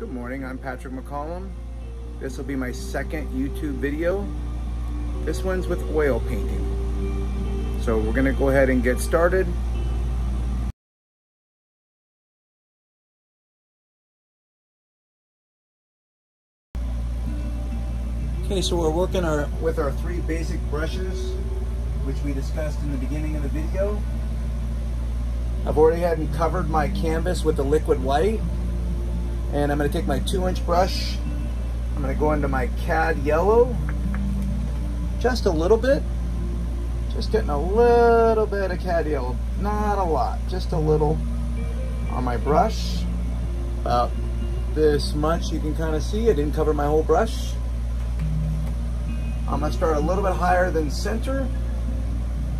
Good morning, I'm Patrick McCollum. This will be my second YouTube video. This one's with oil painting. So we're gonna go ahead and get started. Okay, so we're working with our three basic brushes, which we discussed in the beginning of the video. I've already had and covered my canvas with the liquid white. And I'm going to take my 2-inch brush. I'm going to go into my cad yellow. Just a little bit. Just getting a little bit of cad yellow. Not a lot. Just a little on my brush. About this much you can kind of see. I didn't cover my whole brush. I'm going to start a little bit higher than center.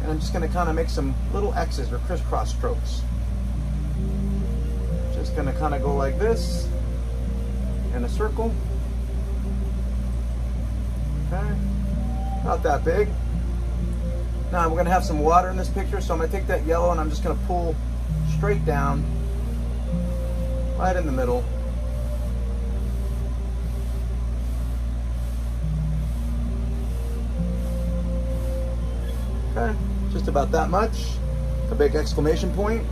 And I'm just going to kind of make some little X's or crisscross strokes. Just going to kind of go like this. In a circle. Okay, not that big. Now we're going to have some water in this picture, so I'm going to take that yellow and I'm just going to pull straight down, right in the middle. Okay, just about that much. A big exclamation point.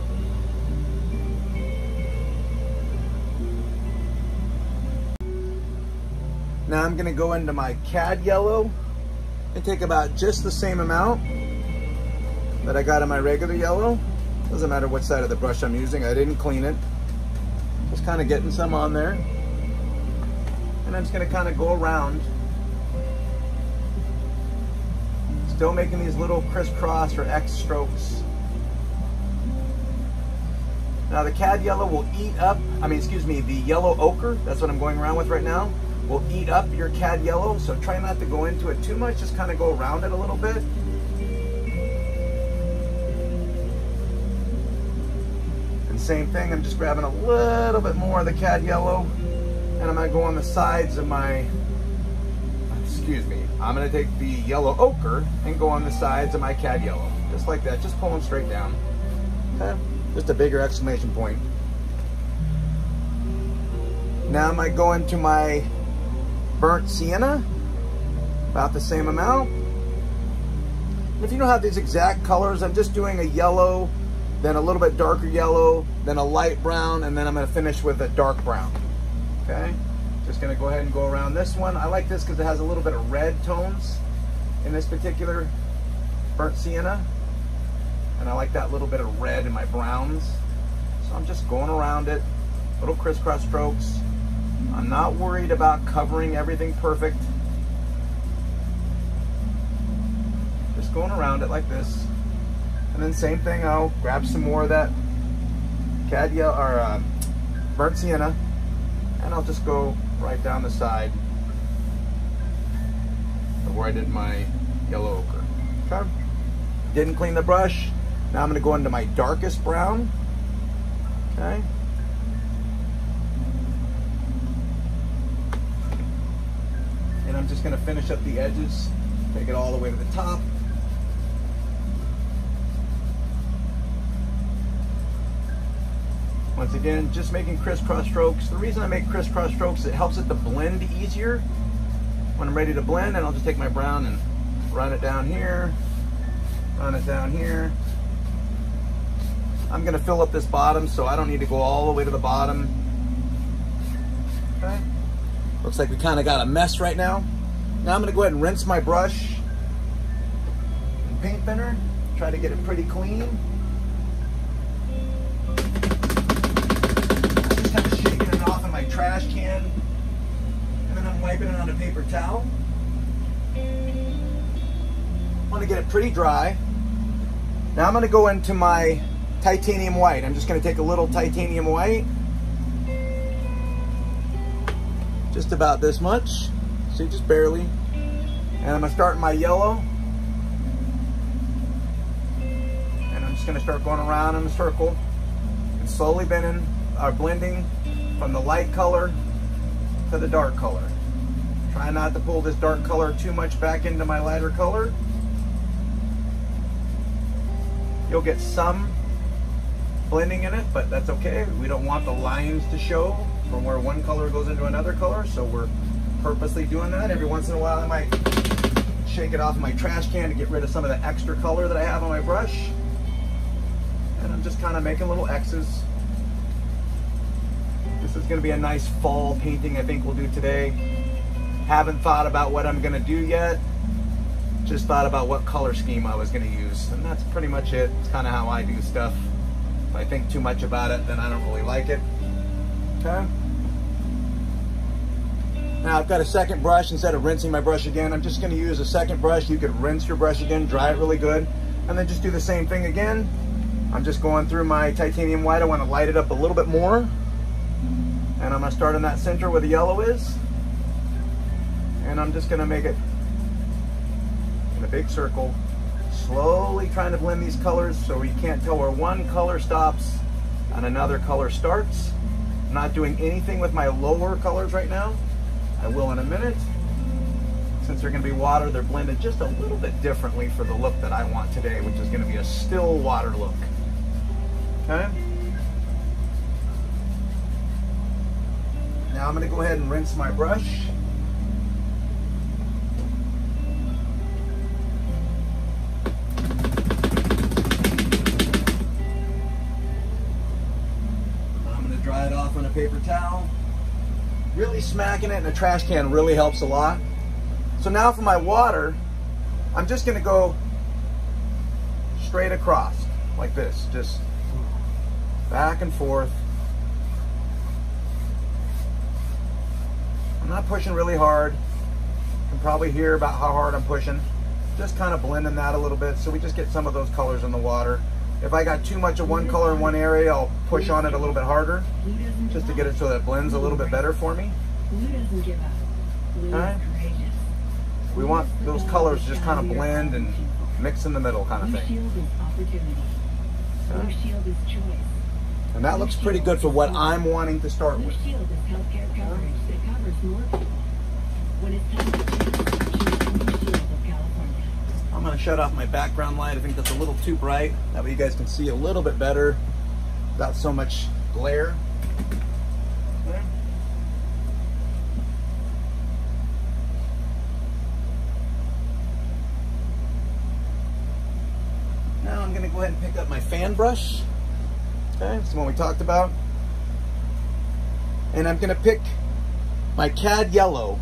Now I'm going to go into my cad yellow and take about just the same amount that I got in my regular yellow. Doesn't matter what side of the brush I'm using. I didn't clean it. Just kind of getting some on there. And I'm just going to kind of go around. Still making these little crisscross or X strokes. Now the cad yellow will eat up, the yellow ochre, that's what I'm going around with right now, will eat up your cad yellow, so try not to go into it too much, just kind of go around it a little bit. And same thing, I'm just grabbing a little bit more of the cad yellow, and I'm going to go on the sides of my, I'm going to take the yellow ochre and go on the sides of my cad yellow, just like that, just pull them straight down. Okay, just a bigger exclamation point. Now I might go into my burnt sienna, about the same amount. And if you don't have these exact colors, I'm just doing a yellow, then a little bit darker yellow, then a light brown, and then I'm going to finish with a dark brown. Okay, just going to go ahead and go around this one. I like this because it has a little bit of red tones in this particular burnt sienna, and I like that little bit of red in my browns. So I'm just going around it, little crisscross strokes. I'm not worried about covering everything perfect. Just going around it like this. And then same thing, I'll grab some more of that cad yellow or burnt sienna, and I'll just go right down the side of where I did my yellow ochre. Okay. Didn't clean the brush. Now I'm going to go into my darkest brown. Okay. And I'm just going to finish up the edges, take it all the way to the top. Once again, just making crisscross strokes. The reason I make crisscross strokes, it helps it to blend easier when I'm ready to blend. And I'll just take my brown and run it down here, run it down here. I'm going to fill up this bottom, so I don't need to go all the way to the bottom. Okay. Looks like we kind of got a mess right now. Now I'm going to go ahead and rinse my brush and paint thinner. Try to get it pretty clean. Just kind of shaking it off in my trash can. And then I'm wiping it on a paper towel. I want to get it pretty dry. Now I'm going to go into my titanium white. I'm just going to take a little titanium white. Just about this much, see, just barely. And I'm going to start my yellow. And I'm just going to start going around in a circle and slowly blending from the light color to the dark color. Try not to pull this dark color too much back into my lighter color. You'll get some blending in it, but that's okay. We don't want the lines to show from where one color goes into another color, so we're purposely doing that. Every once in a while I might shake it off in my trash can to get rid of some of the extra color that I have on my brush. And I'm just kind of making little X's. This is going to be a nice fall painting I think we'll do today. Haven't thought about what I'm going to do yet. Just thought about what color scheme I was going to use. And that's pretty much it. It's kind of how I do stuff. If I think too much about it, then I don't really like it. Okay. Now I've got a second brush. Instead of rinsing my brush again, I'm just going to use a second brush. You could rinse your brush again, dry it really good, and then just do the same thing again. I'm just going through my titanium white. I want to light it up a little bit more. And I'm going to start in that center where the yellow is. And I'm just going to make it in a big circle, slowly trying to blend these colors so you can't tell where one color stops and another color starts. I'm not doing anything with my lower colors right now. I will in a minute. Since they're going to be water, they're blended just a little bit differently for the look that I want today, which is going to be a still water look. Okay? Now I'm going to go ahead and rinse my brush. I'm going to dry it off on a paper towel. Really smacking it in a trash can really helps a lot. So now for my water, I'm just going to go straight across like this, just back and forth. I'm not pushing really hard. You can probably hear about how hard I'm pushing. Just kind of blending that a little bit so we just get some of those colors in the water. If I got too much of one color in one area, I'll push on it a little bit harder just to get it so that it blends a little bit better for me. All right. We want those colors to just kind of blend and mix in the middle kind of thing. Okay. And that looks pretty good for what I'm wanting to start with. I'm going to shut off my background light. I think that's a little too bright. That way you guys can see a little bit better without so much glare. Okay. Now I'm going to go ahead and pick up my fan brush. Okay, this is the one we talked about. And I'm going to pick my Cad Yellow.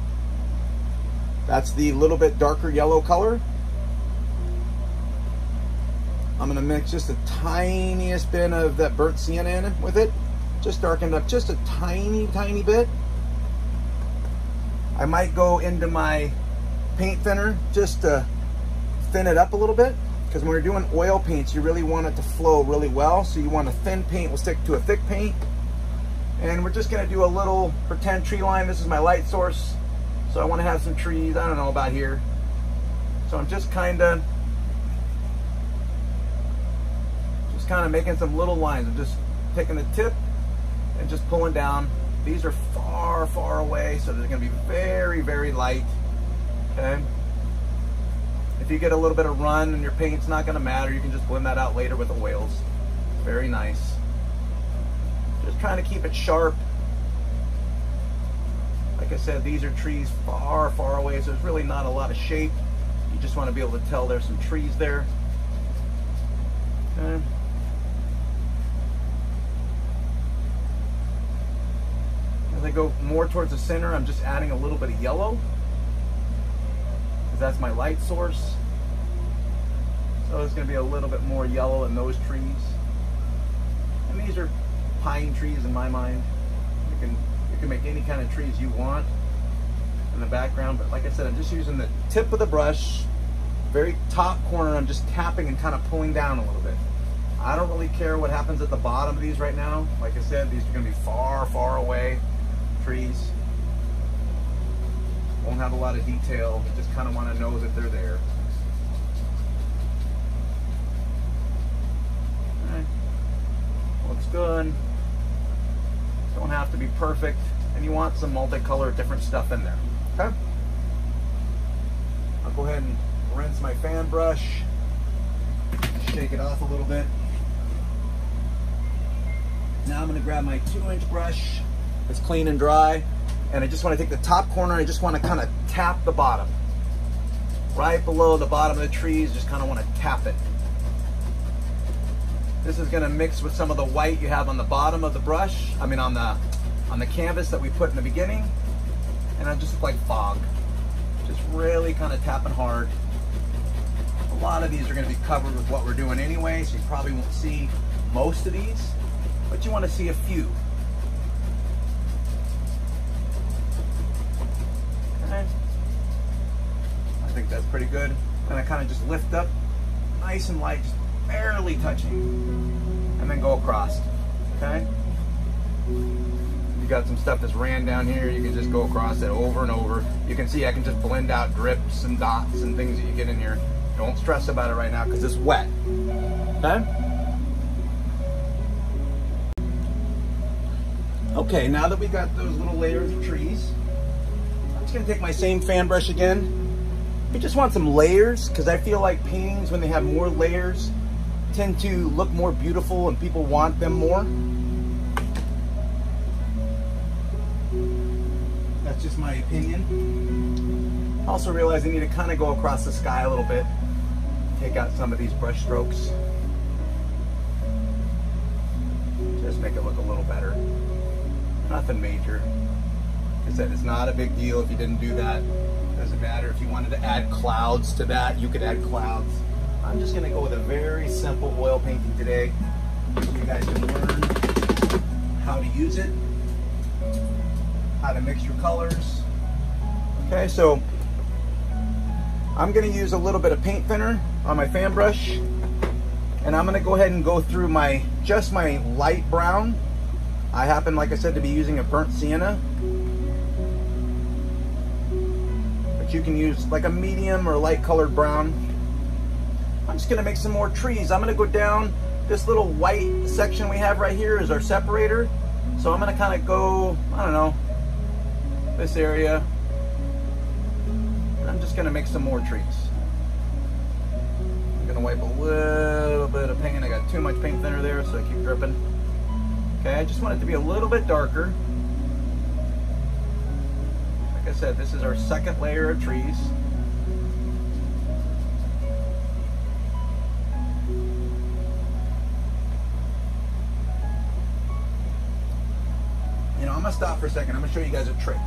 That's the little bit darker yellow color. I'm going to mix just the tiniest bit of that burnt sienna in with it. Just darken it up just a tiny, tiny bit. I might go into my paint thinner just to thin it up a little bit. Because when you're doing oil paints, you really want it to flow really well. So you want a thin paint will stick to a thick paint. And we're just going to do a little pretend tree line. This is my light source. So I want to have some trees, I don't know, about here. So I'm just kind of making some little lines. I'm just taking the tip and just pulling down. These are far, far away, so they're going to be very, very light. Okay. If you get a little bit of run and your paint's not going to matter, you can just blend that out later with the oils. Very nice. Just trying to keep it sharp. Like I said, these are trees far, far away, so there's really not a lot of shape. You just want to be able to tell there's some trees there. Okay. As I go more towards the center, I'm just adding a little bit of yellow, because that's my light source. So there's going to be a little bit more yellow in those trees. And these are pine trees in my mind. You can make any kind of trees you want in the background, but like I said, I'm just using the tip of the brush, very top corner. I'm just tapping and kind of pulling down a little bit. I don't really care what happens at the bottom of these right now. Like I said, these are going to be far, far away trees. Won't have a lot of detail. Just kind of want to know that they're there. All right. Looks good. Don't have to be perfect, and you want some multicolor different stuff in there. Okay. I'll go ahead and rinse my fan brush, shake it off a little bit. Now I'm gonna grab my 2-inch brush. It's clean and dry. And I just wanna take the top corner, I just wanna kinda tap the bottom. Right below the bottom of the trees, just kinda wanna tap it. This is gonna mix with some of the white you have on the bottom of the brush, I mean on the canvas that we put in the beginning. And it'll just look like fog. Just really kinda tapping hard. A lot of these are gonna be covered with what we're doing anyway, so you probably won't see most of these, but you wanna see a few. Okay. I think that's pretty good. And I kind of just lift up, nice and light, just barely touching, and then go across, okay? You got some stuff that's ran down here, you can just go across it over and over. You can see I can just blend out drips and dots and things that you get in here. Don't stress about it right now because it's wet, okay? Okay, now that we got those little layers of trees, I'm just gonna take my same fan brush again. I just want some layers because I feel like paintings, when they have more layers, tend to look more beautiful and people want them more. That's just my opinion. Also realize I need to kind of go across the sky a little bit. Take out some of these brush strokes. Just make it look a little better. Nothing major. Like I said, it's not a big deal if you didn't do that. Doesn't matter if you wanted to add clouds to that, you could add clouds. I'm just gonna go with a very simple oil painting today so you guys can learn how to use it, how to mix your colors. Okay, so I'm gonna use a little bit of paint thinner on my fan brush, and I'm gonna go ahead and go through just my light brown. I happen, like I said, to be using a burnt sienna. But you can use like a medium or light colored brown. I'm just gonna make some more trees. I'm gonna go down this little white section we have right here is our separator. So I'm gonna kind of go, I don't know, this area. And I'm just gonna make some more trees. I'm gonna wipe a little bit of paint. I got too much paint thinner there, so I keep dripping. Okay, I just want it to be a little bit darker. Like I said, this is our second layer of trees. You know, I'm gonna stop for a second. I'm gonna show you guys a trick.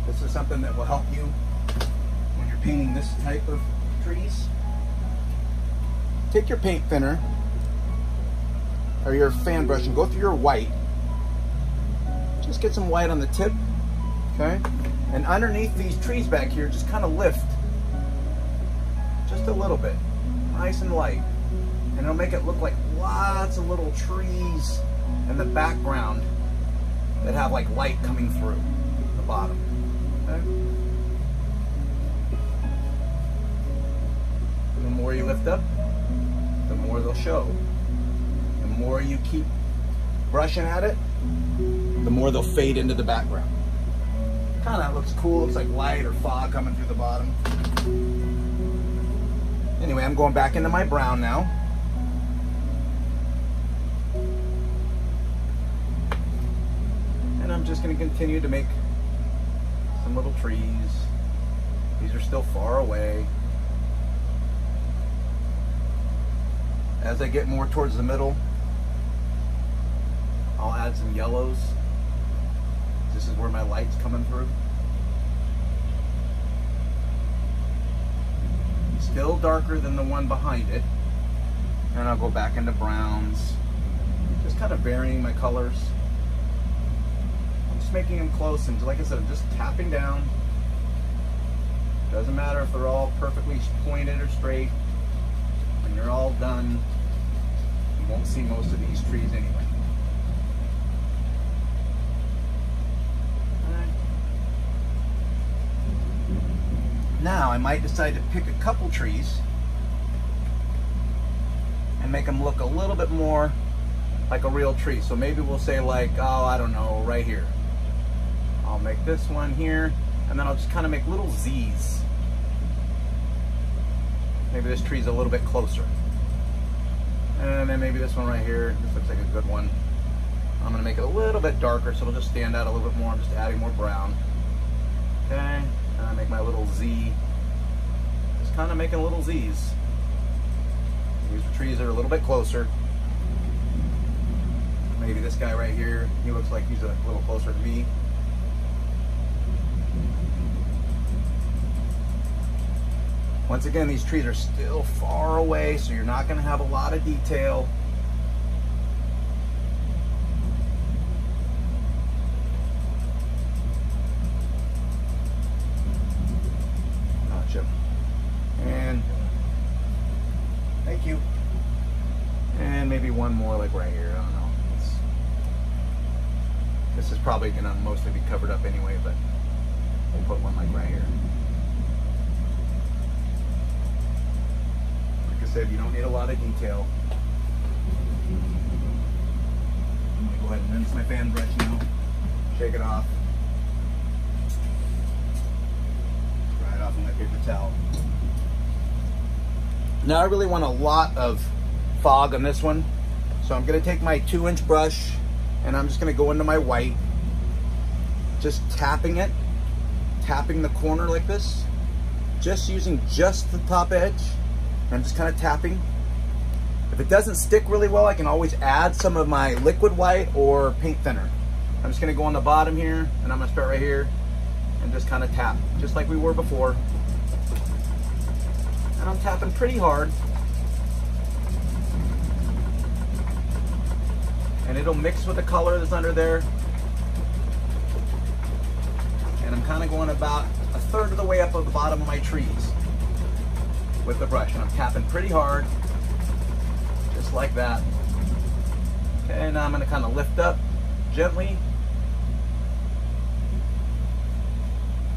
This is something that will help you when you're painting this type of trees. Take your paint thinner or your fan brush and go through your white. Just get some white on the tip, okay? And underneath these trees back here, just kind of lift just a little bit, nice and light. And it'll make it look like lots of little trees in the background that have like light coming through the bottom, okay? The more you lift up, the more they'll show. The more you keep brushing at it, the more they'll fade into the background. Kind of looks cool. Looks like light or fog coming through the bottom. Anyway, I'm going back into my brown now. And I'm just going to continue to make some little trees. These are still far away. As I get more towards the middle, I'll add some yellows. This is where my light's coming through. Still darker than the one behind it. And I'll go back into browns. Just kind of varying my colors. I'm just making them close, and like I said, I'm just tapping down. Doesn't matter if they're all perfectly pointed or straight. When you're all done, you won't see most of these trees anyway. Now I might decide to pick a couple trees and make them look a little bit more like a real tree. So maybe we'll say like, oh, I don't know, right here. I'll make this one here, and then I'll just kind of make little Z's. Maybe this tree's a little bit closer. And then maybe this one right here. This looks like a good one. I'm gonna make it a little bit darker so it'll just stand out a little bit more. I'm just adding more brown. Okay, and I make my little Z. Just kind of making little Z's. These trees are a little bit closer. Maybe this guy right here, he looks like he's a little closer to me. Once again, these trees are still far away, so you're not going to have a lot of detail. Gotcha. And thank you. And maybe one more like right here. I don't know. This is probably going to mostly be covered up anyway, but we'll put one like right here. Said you don't need a lot of detail. I'm going to go ahead and rinse my fan brush now. Shake it off. Dry it off with my paper towel. Now I really want a lot of fog on this one. So I'm going to take my 2-inch brush and I'm just going to go into my white. Just tapping it. Tapping the corner like this. Just using just the top edge. I'm just kind of tapping. If it doesn't stick really well, I can always add some of my liquid white or paint thinner. I'm just gonna go on the bottom here, and I'm gonna start right here, and just kind of tap, just like we were before. And I'm tapping pretty hard. And it'll mix with the color that's under there. And I'm kind of going about 1/3 of the way up at the bottom of my trees with the brush, and I'm tapping pretty hard, just like that. Okay, now I'm going to kind of lift up gently,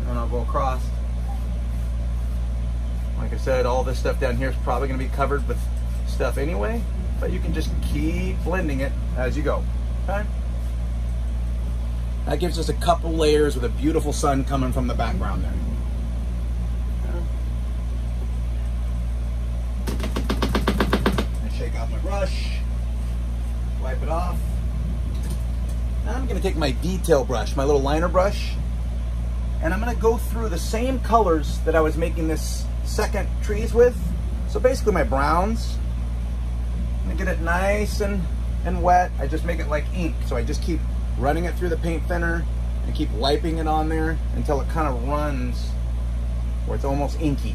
and I'll go across. Like I said, all this stuff down here is probably going to be covered with stuff anyway, but you can just keep blending it as you go. Okay? That gives us a couple layers with a beautiful sun coming from the background there. Shake off my brush, wipe it off. Now I'm going to take my detail brush, my little liner brush, and I'm going to go through the same colors that I was making this second trees with. So basically my browns. I'm going to get it nice and wet. I just make it like ink. So I just keep running it through the paint thinner and keep wiping it on there until it kind of runs where it's almost inky.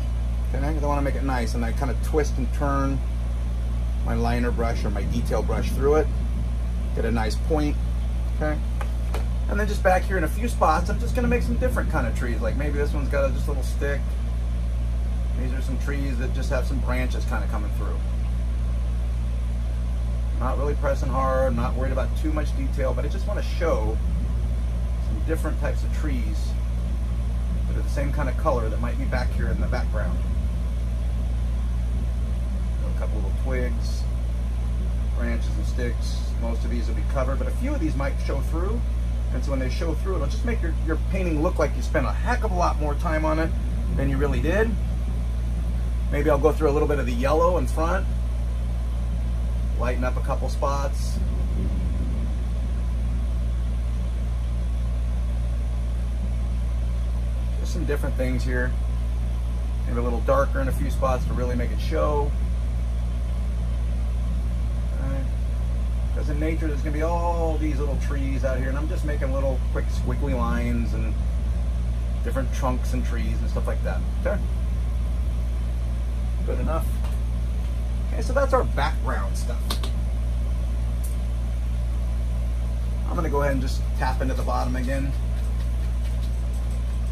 Okay, I want to make it nice, and I kind of twist and turn my liner brush or my detail brush through it, get a nice point. Okay, and then just back here in a few spots, I'm just going to make some different kind of trees. Like maybe this one's got just a little stick. These are some trees that just have some branches kind of coming through. Not really pressing hard, not worried about too much detail, but I just want to show some different types of trees that are the same kind of color that might be back here in the background. A couple little twigs, branches and sticks. Most of these will be covered, but a few of these might show through. And so when they show through, it'll just make your painting look like you spent a heck of a lot more time on it than you really did. Maybe I'll go through a little bit of the yellow in front, lighten up a couple spots. Just some different things here. Maybe a little darker in a few spots to really make it show. Because in nature there's going to be all these little trees out here, and I'm just making little quick squiggly lines and different trunks and trees and stuff like that. Okay? Good enough. Okay, so that's our background stuff. I'm going to go ahead and just tap into the bottom again,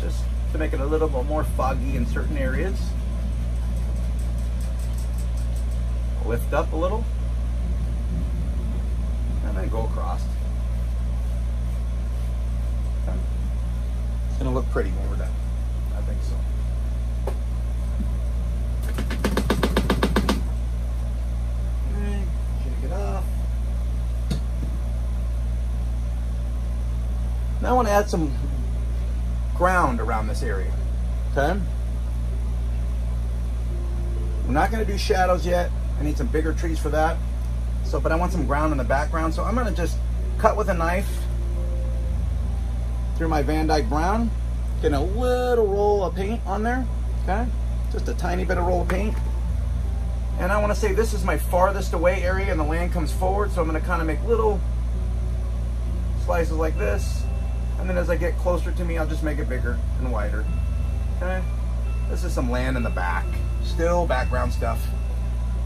just to make it a little bit more foggy in certain areas. Lift up a little, and then go across. Okay. It's going to look pretty when we're done. I think so. Now I want to add some ground around this area. Okay? We're not going to do shadows yet. I need some bigger trees for that. So, but I want some ground in the background. So I'm going to just cut with a knife through my Van Dyke brown, getting a little roll of paint on there, okay? Just a tiny bit of roll of paint. And I want to say this is my farthest away area and the land comes forward, so I'm going to kind of make little slices like this. And then as I get closer to me, I'll just make it bigger and wider, okay? This is some land in the back, still background stuff.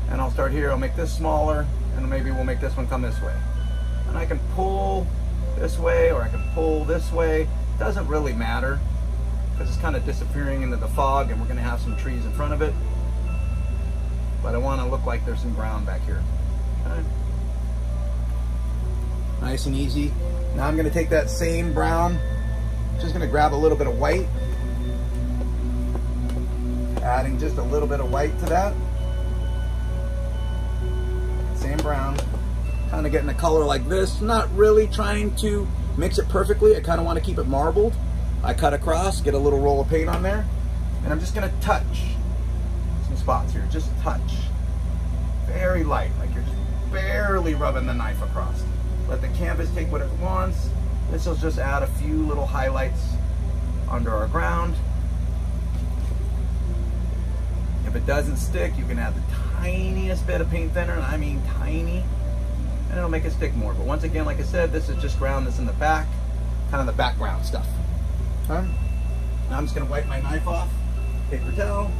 And I'll start here, I'll make this smaller, and maybe we'll make this one come this way. And I can pull this way or I can pull this way. Doesn't really matter because it's kind of disappearing into the fog and we're going to have some trees in front of it. But I want to look like there's some ground back here. Okay. Nice and easy. Now I'm going to take that same brown, just going to grab a little bit of white, adding just a little bit of white to that. Same brown. Kind of getting a color like this, not really trying to mix it perfectly. I kind of want to keep it marbled. I cut across, get a little roll of paint on there, and I'm just going to touch some spots here, just touch. Very light, like you're just barely rubbing the knife across. Let the canvas take what it wants. This will just add a few little highlights under our ground. If it doesn't stick, you can add the tiniest bit of paint thinner, and I mean tiny, and it'll make it stick more. But once again, like I said, this is just ground that's in the back, kind of the background stuff. Okay. Now I'm just going to wipe my knife off, paper towel.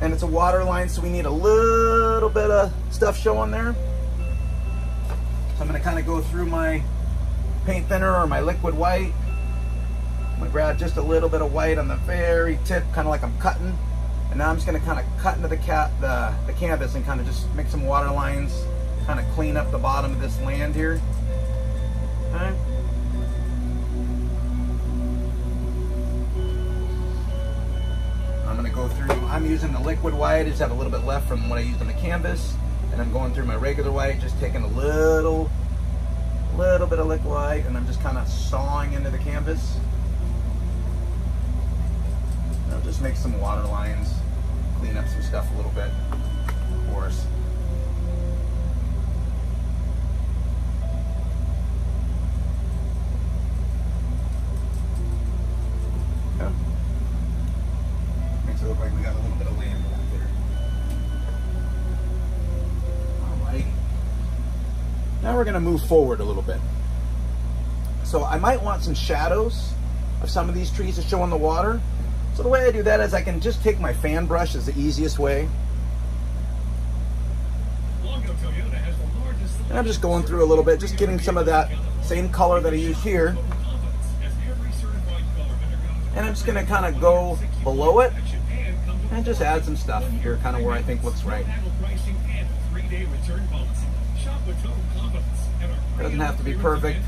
And it's a water line, so we need a little bit of stuff showing there. So I'm going to kind of go through my paint thinner or my liquid white. I'm going to grab just a little bit of white on the very tip, kind of like I'm cutting. And now I'm just going to kind of cut into the canvas and kind of just make some water lines, kind of clean up the bottom of this land here. Okay. I'm going to go through, I'm using the liquid white, I just have a little bit left from what I used on the canvas. And I'm going through my regular white, just taking a little bit of liquid white, and I'm just kind of sawing into the canvas. I'll just make some water lines, clean up some stuff a little bit, of course. Okay. Makes it look like we got a little bit of land back there. Alright. Now we're going to move forward a little bit. So I might want some shadows of some of these trees to show in the water. So the way I do that is I can just take my fan brush as the easiest way. And I'm just going through a little bit, just getting some of that same color that I used here. And I'm just going to kind of go below it and just add some stuff here, kind of where I think looks right. It doesn't have to be perfect.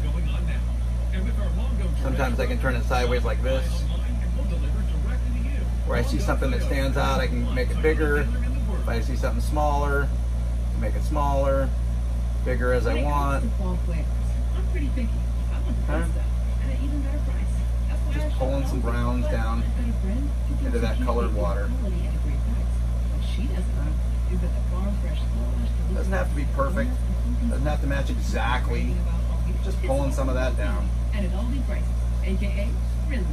Sometimes I can turn it sideways like this. Where I see something that stands out, I can make it bigger. If I see something smaller, make it smaller, bigger as I want. Okay. Just pulling some browns down into that colored water. Doesn't have to be perfect. Doesn't have to match exactly. Just pulling some of that down. And at Aldi prices, aka really.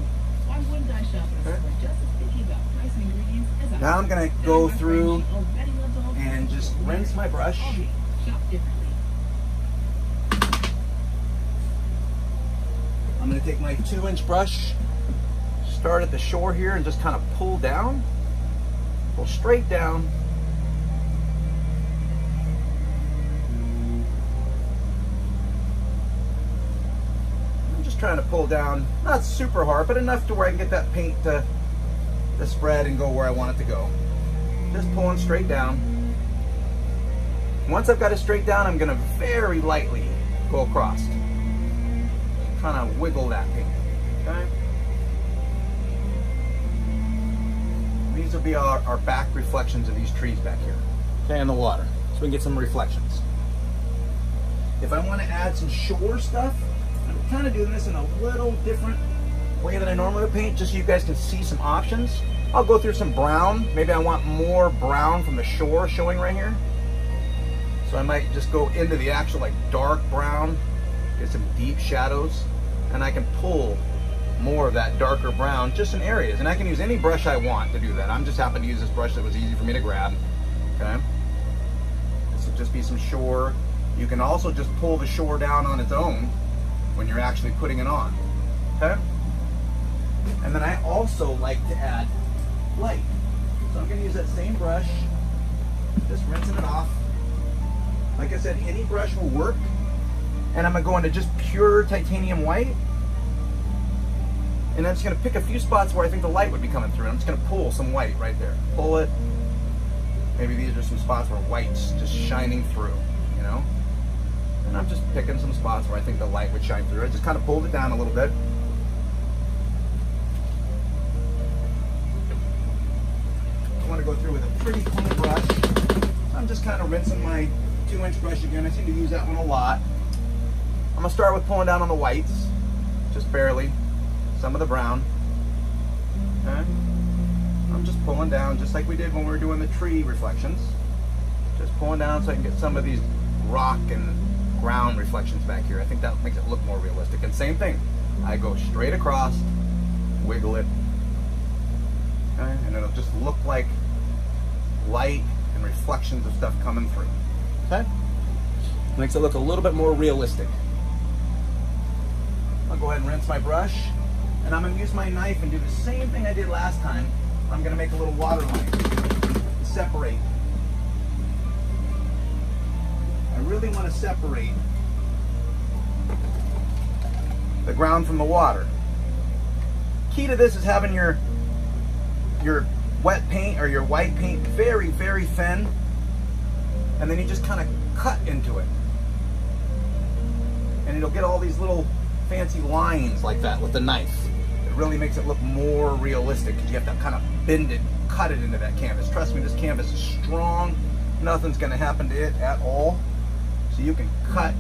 Why wouldn't I shop at a store just as picky about price and ingredients as I? Now I'm going to go through and just rinse my brush. I'm going to take my 2-inch brush, start at the shore here, and just kind of pull down, pull straight down. Trying to pull down, not super hard, but enough to where I can get that paint to spread and go where I want it to go. Just pulling straight down. Once I've got it straight down, I'm going to very lightly go across. Kind of wiggle that paint. Okay? These will be our back reflections of these trees back here. Okay, in the water. So we can get some reflections. If I want to add some shore stuff, I'm kind of doing this in a little different way than I normally would paint, just so you guys can see some options. I'll go through some brown. Maybe I want more brown from the shore showing right here. So So I might just go into the actual like dark brown, get some deep shadows, and I can pull more of that darker brown just in areas. And I can use any brush I want to do that. I'm just happen to use this brush that was easy for me to grab. Okay. This will just be some shore. You can also just pull the shore down on its own when you're actually putting it on. Okay. And then I also like to add light. So I'm going to use that same brush, just rinsing it off. Like I said, any brush will work. And I'm going to go into just pure titanium white. And I'm just going to pick a few spots where I think the light would be coming through. And I'm just going to pull some white right there. Pull it. Maybe these are some spots where white's just shining through, you know? And I'm just picking some spots where I think the light would shine through. I just kind of pulled it down a little bit. I want to go through with a pretty clean brush. So I'm just kind of rinsing my 2-inch brush again. I seem to use that one a lot. I'm going to start with pulling down on the whites, just barely. Some of the brown. Okay. I'm just pulling down just like we did when we were doing the tree reflections. Just pulling down so I can get some of these rock and ground reflections back here. I think that makes it look more realistic. And same thing. I go straight across, wiggle it, okay, and it'll just look like light and reflections of stuff coming through. Okay? Makes it look a little bit more realistic. I'll go ahead and rinse my brush, and I'm going to use my knife and do the same thing I did last time. I'm going to make a little water line to separate. I really want to separate the ground from the water. Key to this is having your wet paint or your white paint very, very thin, and then you just kind of cut into it. And it'll get all these little fancy lines like that with the knife. It really makes it look more realistic because you have to kind of bend it, cut it into that canvas. Trust me, this canvas is strong. Nothing's going to happen to it at all. So you can cut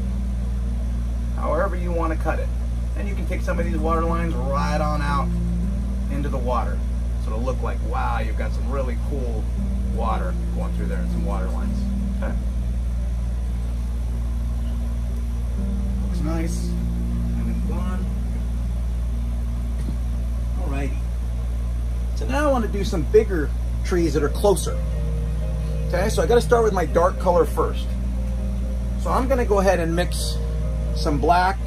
however you want to cut it. And you can take some of these water lines right on out into the water. So it'll look like, wow, you've got some really cool water going through there and some water lines. Okay. Looks nice. And then gone. Alrighty. So now I want to do some bigger trees that are closer. Okay, so I got to start with my dark color first. So I'm going to go ahead and mix some black,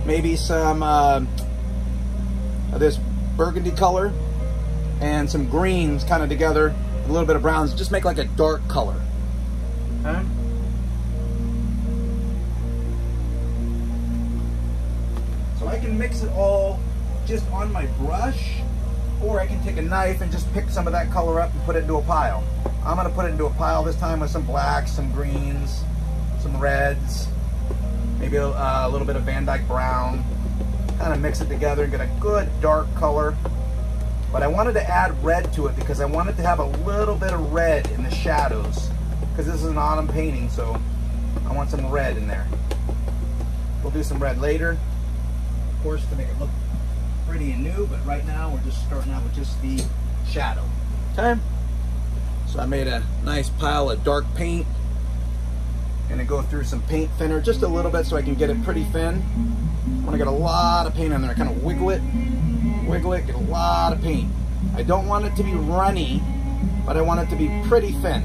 maybe some of this burgundy color, and some greens kind of together, a little bit of browns, just make like a dark color. Okay. So I can mix it all just on my brush, or I can take a knife and just pick some of that color up and put it into a pile. I'm going to put it into a pile this time with some blacks, some greens, some reds, maybe a little bit of Van Dyke brown. Kind of mix it together and get a good dark color. But I wanted to add red to it because I wanted to have a little bit of red in the shadows, because this is an autumn painting, so I want some red in there. We'll do some red later, of course, to make it look pretty and new, but right now we're just starting out with just the shadow. Okay, so I made a nice pile of dark paint. Gonna go through some paint thinner just a little bit so I can get it pretty thin. I want to get a lot of paint in there. Kind of wiggle it, get a lot of paint. I don't want it to be runny, but I want it to be pretty thin.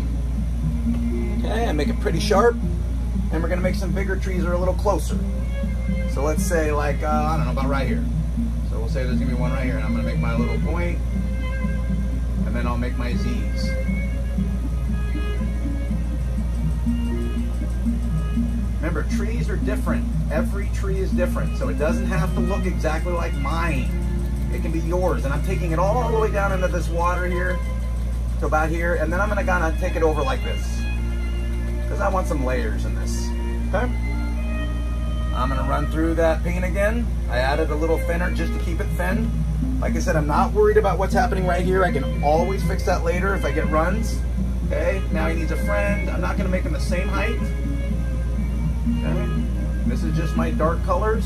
Okay, and make it pretty sharp. And we're gonna make some bigger trees that are a little closer. So let's say like, I don't know, about right here. So we'll say there's gonna be one right here, and I'm gonna make my little point, and then I'll make my Z's. Remember, trees are different. Every tree is different, so it doesn't have to look exactly like mine. It can be yours, and I'm taking it all the way down into this water here, to about here, and then I'm gonna kind of take it over like this, because I want some layers in this, okay? I'm gonna run through that paint again. I added a little thinner just to keep it thin. Like I said, I'm not worried about what's happening right here. I can always fix that later if I get runs. Okay, now he needs a friend. I'm not gonna make him the same height. Okay. This is just my dark colors.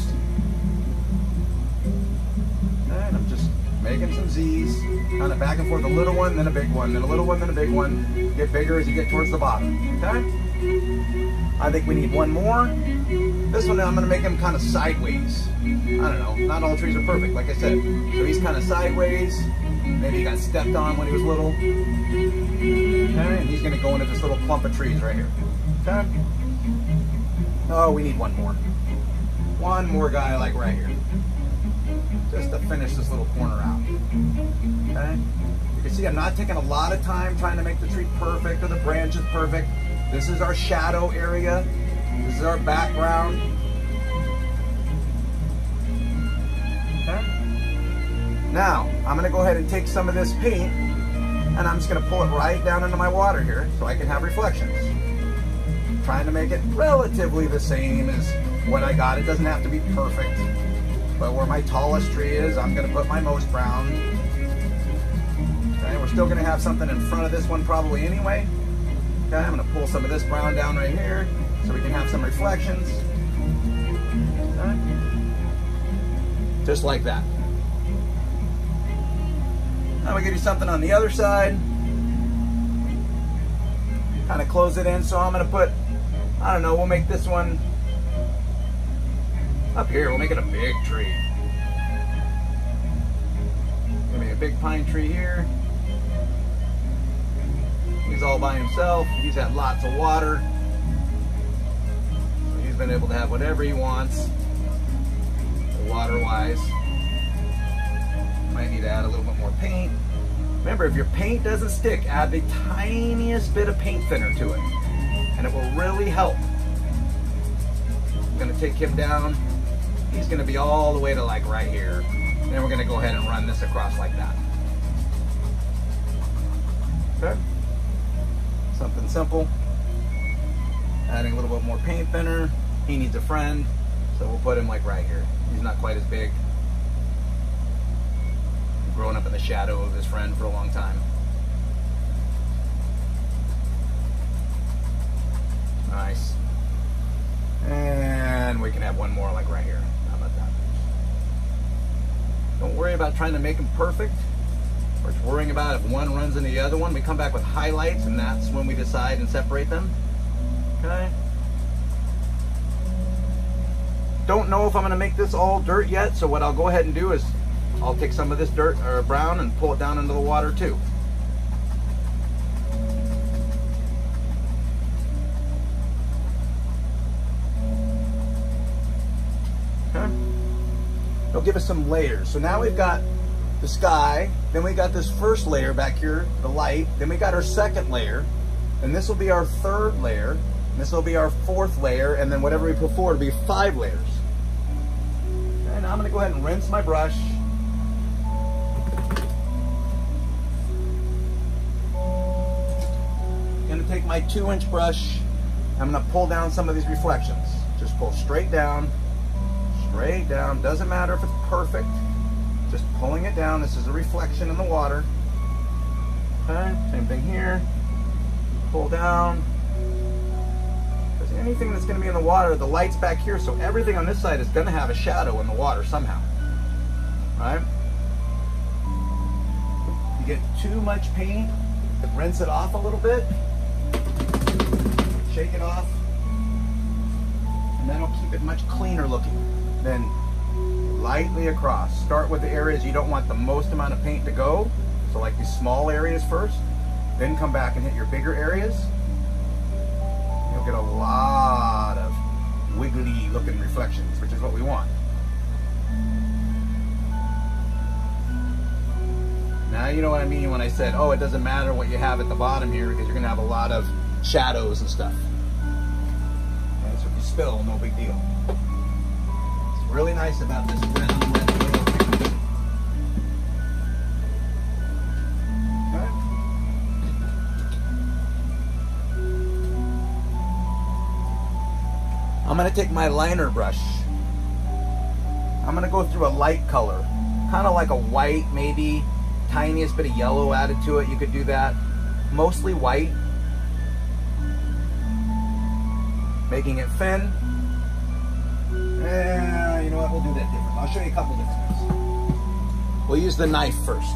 And I'm just making some Z's, kind of back and forth, a little one, then a big one, then a little one, then a big one. Get bigger as you get towards the bottom, okay? I think we need one more. This one, I'm gonna make him kind of sideways. I don't know, not all trees are perfect, like I said. So he's kind of sideways. Maybe he got stepped on when he was little. Okay, and he's gonna go into this little clump of trees right here. Okay. Oh, we need one more. One more guy like right here. Just to finish this little corner out. Okay. You can see I'm not taking a lot of time trying to make the tree perfect or the branches perfect. This is our shadow area. This is our background. Okay. Now, I'm gonna go ahead and take some of this paint and I'm just gonna pull it right down into my water here so I can have reflections. Trying to make it relatively the same as what I got. It doesn't have to be perfect. But where my tallest tree is, I'm gonna put my most brown. Okay, we're still gonna have something in front of this one probably anyway. Okay, I'm gonna pull some of this brown down right here so we can have some reflections. Okay. Just like that. Now we give you something on the other side. Kind of close it in, so I'm gonna put, I don't know, we'll make this one up here. We'll make it a big tree. Maybe a big pine tree here. He's all by himself. He's had lots of water. So he's been able to have whatever he wants, water-wise. Might need to add a little bit more paint. Remember, if your paint doesn't stick, add the tiniest bit of paint thinner to it, and it will really help. I'm gonna take him down. He's gonna be all the way to like right here. And then we're gonna go ahead and run this across like that. Okay. Something simple. Adding a little bit more paint thinner. He needs a friend, so we'll put him like right here. He's not quite as big. Growing up in the shadow of his friend for a long time. Nice. And we can have one more like right here. How about that? Don't worry about trying to make them perfect. We're just worrying about if one runs into the other one. We come back with highlights, and that's when we decide and separate them. Okay. Don't know if I'm gonna make this all dirt yet, so what I'll go ahead and do is I'll take some of this dirt or brown and pull it down into the water too. Okay. It'll give us some layers. So now we've got the sky, then we got this first layer back here, the light, then we got our second layer, and this will be our third layer, and this will be our fourth layer, and then whatever we put forward will be 5 layers. Okay, now I'm gonna go ahead and rinse my brush. Take my 2-inch brush. I'm going to pull down some of these reflections. Just pull straight down, straight down. Doesn't matter if it's perfect. Just pulling it down. This is a reflection in the water. Okay, same thing here. Pull down. Because anything that's going to be in the water, the light's back here, so everything on this side is going to have a shadow in the water somehow. Right? You get too much paint, rinse it off a little bit. Shake it off, and that'll keep it much cleaner looking. Then lightly across. Start with the areas you don't want the most amount of paint to go, so like these small areas first, then come back and hit your bigger areas. You'll get a lot of wiggly looking reflections, which is what we want. Now you know what I mean when I said, oh, it doesn't matter what you have at the bottom here because you're going to have a lot of shadows and stuff. Okay, so if you spill, no big deal. What's really nice about this brown red oil paint. Okay. I'm going to take my liner brush. I'm going to go through a light color, kind of like a white, maybe tiniest bit of yellow added to it. You could do that. Mostly white. Making it thin. You know what, we'll do that different. I'll show you a couple different ones. We'll use the knife first.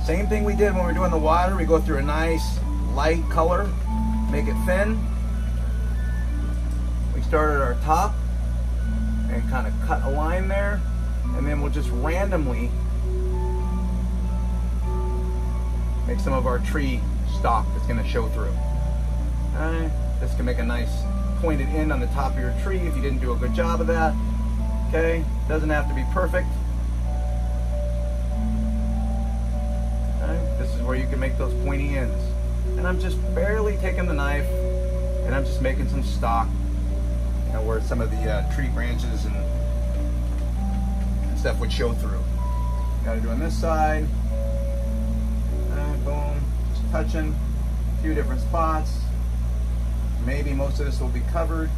Same thing we did when we were doing the water. We go through a nice light color, make it thin, start at our top and kind of cut a line there, and then we'll just randomly make some of our tree stock that's going to show through. Alright, this can make a nice pointed end on the top of your tree if you didn't do a good job of that. Okay, doesn't have to be perfect. Okay, this is where you can make those pointy ends. And I'm just barely taking the knife and I'm just making some stock, you know, where some of the tree branches and stuff would show through. Got to do on this side. And boom, just touching a few different spots. Maybe most of this will be covered,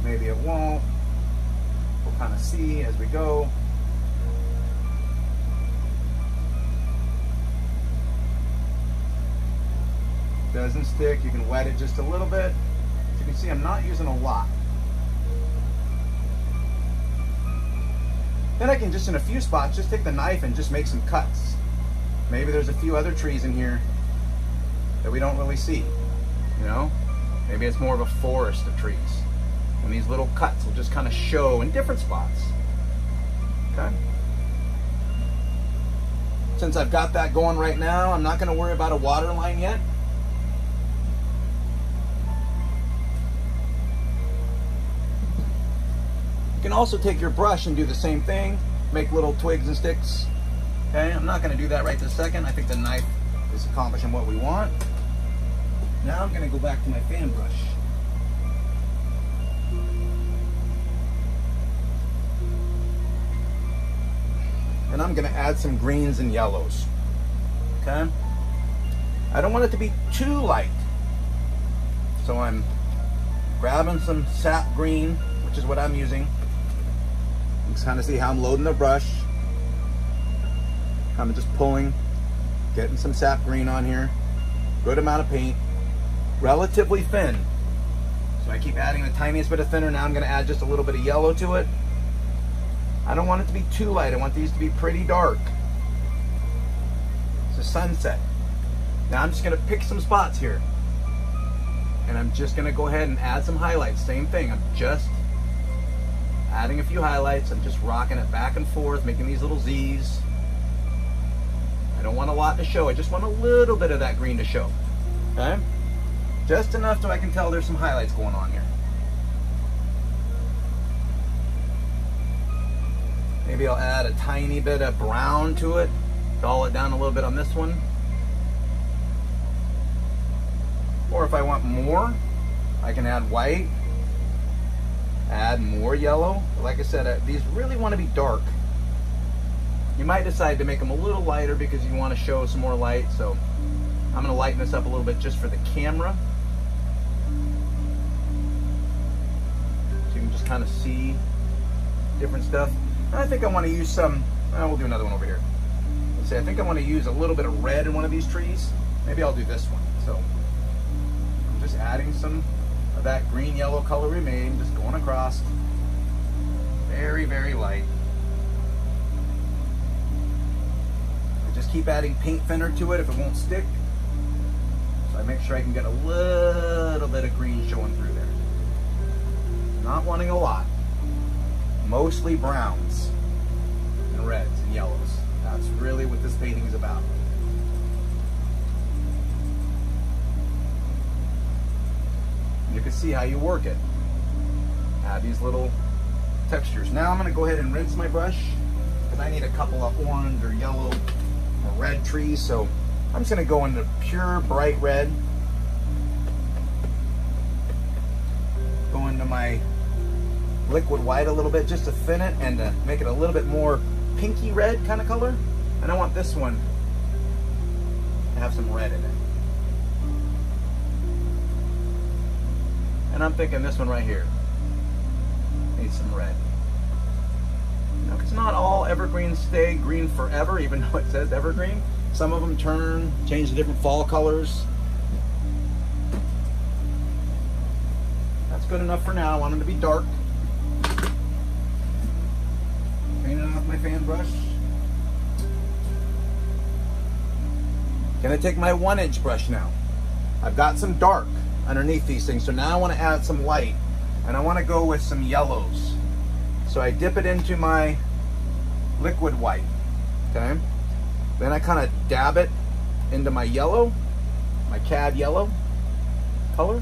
maybe it won't. We'll kind of see as we go. Doesn't stick, you can wet it just a little bit. As you can see, I'm not using a lot. Then I can just, in a few spots, just take the knife and just make some cuts. Maybe there's a few other trees in here that we don't really see, you know? Maybe it's more of a forest of trees. And these little cuts will just kind of show in different spots. Okay? Since I've got that going right now, I'm not going to worry about a water line yet. You can also take your brush and do the same thing. Make little twigs and sticks. Okay? I'm not going to do that right this second. I think the knife is accomplishing what we want. Now I'm going to go back to my fan brush. And I'm going to add some greens and yellows. Okay? I don't want it to be too light. So I'm grabbing some sap green, which is what I'm using. You can kind of see how I'm loading the brush. Kind of just pulling, getting some sap green on here. Good amount of paint. Relatively thin. So I keep adding the tiniest bit of thinner. Now I'm going to add just a little bit of yellow to it. I don't want it to be too light. I want these to be pretty dark. It's a sunset. Now I'm just going to pick some spots here. And I'm just going to go ahead and add some highlights. Same thing. I'm just adding a few highlights. I'm just rocking it back and forth, making these little Z's. I don't want a lot to show. I just want a little bit of that green to show. Okay? Just enough so I can tell there's some highlights going on here. Maybe I'll add a tiny bit of brown to it. Dull it down a little bit on this one. Or if I want more, I can add white. Add more yellow. Like I said, these really want to be dark. You might decide to make them a little lighter because you want to show some more light. So I'm going to lighten this up a little bit just for the camera. So you can just kind of see different stuff. And I think I want to use some, we'll do another one over here. Let's say I think I want to use a little bit of red in one of these trees. Maybe I'll do this one. So I'm just adding some of that green yellow color we made, just going across. Very, very light. I just keep adding paint thinner to it if it won't stick. So I make sure I can get a little bit of green showing through there. Not wanting a lot. Mostly browns and reds and yellows. That's really what this painting is about. You can see how you work it. Add these little textures. Now I'm going to go ahead and rinse my brush because I need a couple of orange or yellow or red trees. So I'm just going to go into pure bright red. Go into my liquid white a little bit just to thin it and to make it a little bit more pinky red kind of color. And I want this one to have some red in it. And I'm thinking this one right here needs some red. Now, it's not all evergreens stay green forever, even though it says evergreen. Some of them turn, change to different fall colors. That's good enough for now. I want them to be dark. Painting off my fan brush. Gonna take my 1-inch brush now. I've got some dark underneath these things, so now I want to add some light and I want to go with some yellows. So I dip it into my liquid white, okay? Then I kind of dab it into my yellow, my cad yellow color.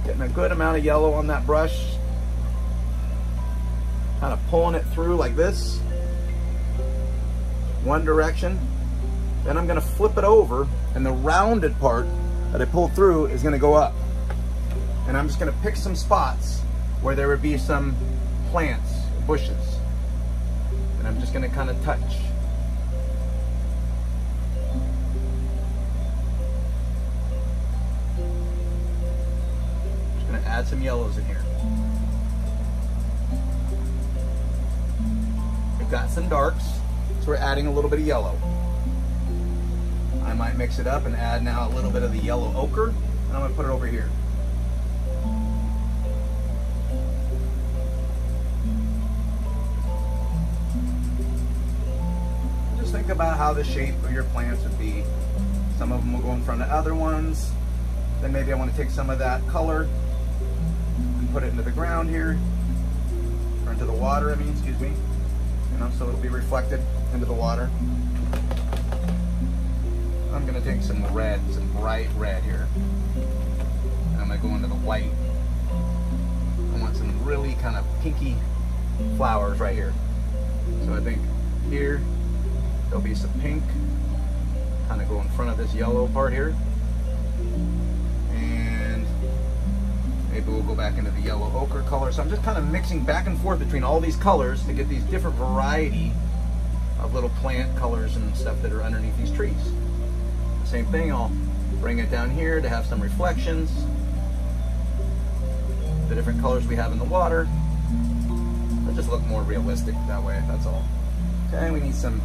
Getting a good amount of yellow on that brush. Kind of pulling it through like this. One direction. Then I'm going to flip it over, and the rounded part that I pulled through is going to go up. And I'm just going to pick some spots where there would be some plants, bushes. And I'm just going to kind of touch. Just going to add some yellows in here. We've got some darks, so we're adding a little bit of yellow. I might mix it up and add now a little bit of the yellow ochre, and I'm going to put it over here. Just think about how the shape of your plants would be. Some of them will go in front of other ones. Then maybe I want to take some of that color and put it into the ground here, or into the water, excuse me. You know, so it'll be reflected into the water. I'm going to take some red, some bright red here. And I'm going to go into the white. I want some really kind of pinky flowers right here. So I think here there'll be some pink. Kind of go in front of this yellow part here. And maybe we'll go back into the yellow ochre color. So I'm just kind of mixing back and forth between all these colors to get these different variety of little plant colors and stuff that are underneath these trees. Same thing, I'll bring it down here to have some reflections. The different colors we have in the water. It'll just look more realistic that way, that's all. Okay, we need some,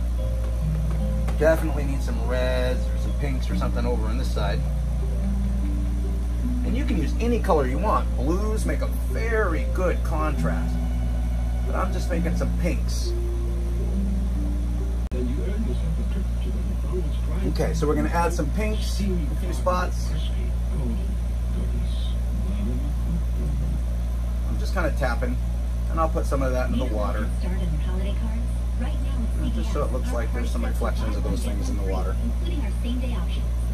definitely need some reds or some pinks or something over on this side. And you can use any color you want. Blues make a very good contrast. But I'm just thinking some pinks. Okay, so we're going to add some pinks, a few spots. I'm just kind of tapping, and I'll put some of that into the water. Just so it looks like there's some reflections of those things in the water. Like